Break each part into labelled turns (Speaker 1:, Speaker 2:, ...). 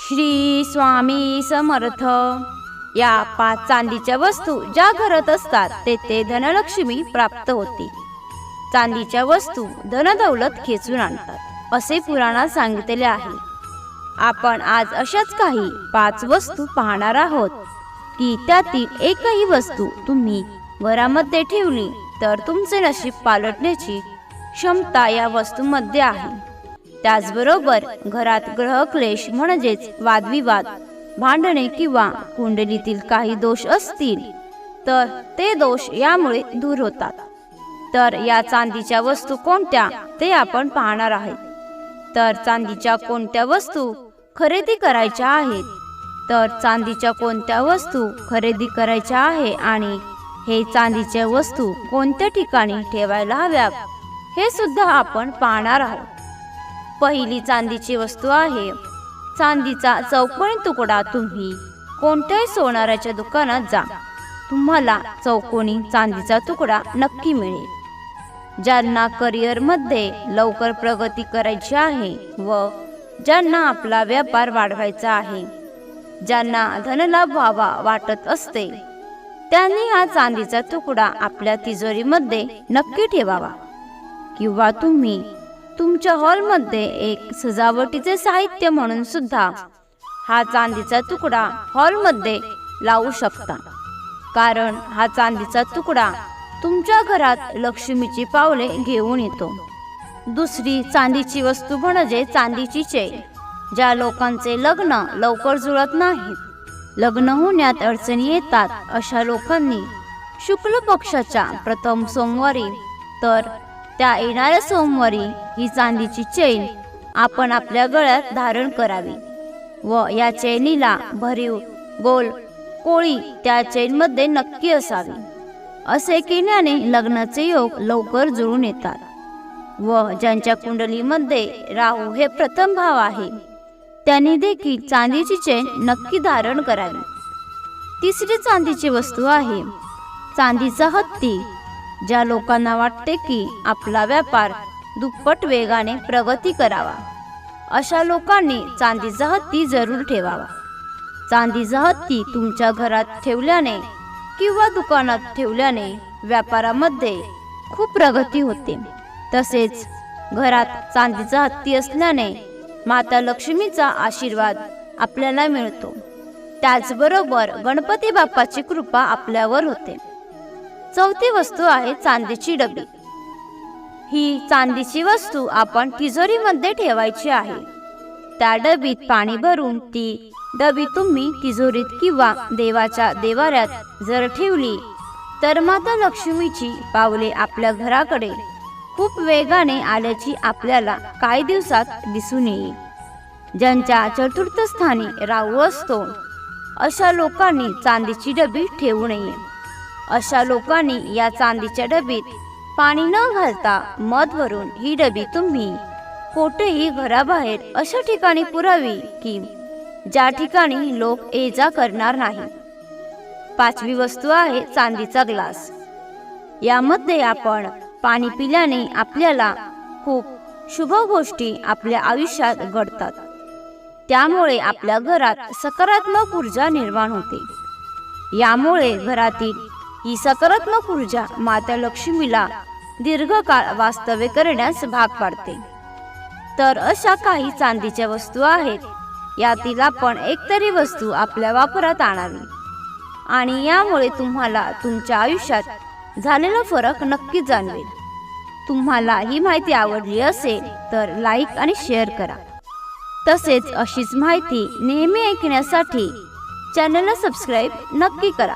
Speaker 1: श्री स्वामी समर्थ। या 5 चांदीच्या वस्तू ज्या घरात असतात तेथे धनलक्ष्मी प्राप्त होते। चांदीच्या वस्तू धनदौलत खेचून आणतात असे पुराणात सांगितले आहे। आपण आज अशाच काही 5 वस्तू पाहणार आहोत की त्यातील एकही वस्तू तुम्ही घरामध्ये ठेवली तर तुमचे नशीब पालटण्याची क्षमता या वस्तूंमध्ये आहे। त्याचबरोबर घरात ग्रहक्लेश म्हणजेच वादविवाद, भांडणे किंवा कुंडलीतील काही दोष असतील तर ते दोष यामुळे दूर होतात। तर या चांदीच्या वस्तू कोणत्या ते आपण पाहणार आहोत। तर चांदीच्या कोणत्या वस्तू खरेदी करायच्या आहेत, तर चांदीच्या कोणत्या वस्तू खरेदी करायच्या आहे आणि हे चांदीच्या वस्तू कोणत्या ठिकाणी ठेवायला हव्यात हे सुद्धा आपण पाहणार आहोत। पहिली चांदीची वस्तू आहे चांदीचा चौकोनी तुकडा। तुम्ही कोणत्याही सोनाराच्या दुकानात जा, तुम्हाला चौकोनी चांदीचा तुकडा नक्की मिळेल। ज्यांना करिअरमध्ये लवकर प्रगती करायची आहे व ज्यांना आपला व्यापार वाढवायचा आहे, ज्यांना धनलाभ व्हावा वाटत असते, त्यांनी हा चांदीचा तुकडा आपल्या तिजोरीमध्ये नक्की ठेवावा किंवा तुम्ही तुमच्या हॉलमध्ये एक सजावटीचे साहित्य म्हणून सुद्धा हा चांदीचा तुकडा हॉलमध्ये लावू शकता, कारण हा चांदीचा तुकडा तुमच्या घरात लक्ष्मीची पावले घेऊन येतो। दुसरी चांदीची वस्तू म्हणजे चांदीची चैन। ज्या लोकांचे लग्न लवकर जुळत नाहीत, लग्न होण्यात अडचणी येतात, अशा लोकांनी शुक्ल पक्षाच्या प्रथम सोमवारी तर त्या येणाऱ्या सोमवारी ही चांदीची चैन आपण आपल्या गळ्यात धारण करावी व या चैनीला भरीव गोल कोळी त्या चैनमध्ये नक्की असावी। असे केल्याने लग्नाचे योग लवकर जुळून येतात व ज्यांच्या कुंडलीमध्ये राहू हे प्रथम भाव आहे त्यांनी देखील चांदीची चैन नक्की धारण करावी। तिसरी चांदीची वस्तू आहे चांदीचा हत्ती। ज्या लोकांना वाटते की आपला व्यापार दुप्पट वेगाने प्रगती करावा, अशा लोकांनी चांदीचा हत्ती जरूर ठेवावा। चांदीचा हत्ती तुमच्या घरात ठेवल्याने किंवा दुकानात ठेवल्याने व्यापारामध्ये खूप प्रगती होते। तसेच घरात चांदीचा हत्ती असल्याने माता लक्ष्मीचा आशीर्वाद आपल्याला मिळतो। त्याचबरोबर गणपती बाप्पाची कृपा आपल्यावर होते। चौथी वस्तू आहे चांदीची डबी। ही चांदीची वस्तू आपण तिजोरीमध्ये ठेवायची आहे। त्या डबीत पाणी भरून ती डबी तुम्ही तिजोरीत किंवा देवाच्या देवाऱ्यात जर ठेवली तर माता लक्ष्मीची पावले आपल्या घराकडे खूप वेगाने आल्याची आपल्याला काही दिवसात दिसून येईल। ज्यांच्या चतुर्थ स्थानी राहू असतो अशा लोकांनी चांदीची डबी ठेवू नये। अशा लोकांनी या चांदीच्या डबीत पाणी न घालता मध भरून ही डबी तुम्ही कोठेही घराबाहेर अशा ठिकाणी पुरावी की ज्या ठिकाणी लोक ये जा करणार नाही। पाचवी वस्तू आहे चांदीचा ग्लास। यामध्ये आपण पाणी पिल्याने आपल्याला खूप शुभ गोष्टी आपल्या आयुष्यात घडतात, त्यामुळे आपल्या घरात सकारात्मक ऊर्जा निर्माण होते। यामुळे घरातील ही सकारात्मक ऊर्जा माता लक्ष्मीला दीर्घकाळ वास्तव्य करण्यास भाग पाडते। तर अशा काही चांदीच्या वस्तू आहेत, यातील आपण एकतरी वस्तू आपल्या वापरात आणावी आणि यामुळे तुम्हाला तुमच्या आयुष्यात झालेला फरक नक्की जाणवेल। तुम्हाला ही माहिती आवडली असेल तर लाईक आणि शेअर करा। तसेच अशीच माहिती नेहमी ऐकण्यासाठी चॅनलला सबस्क्राईब नक्की करा।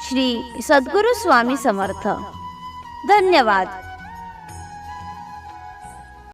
Speaker 1: श्री सद्गुरू स्वामी समर्थ। धन्यवाद।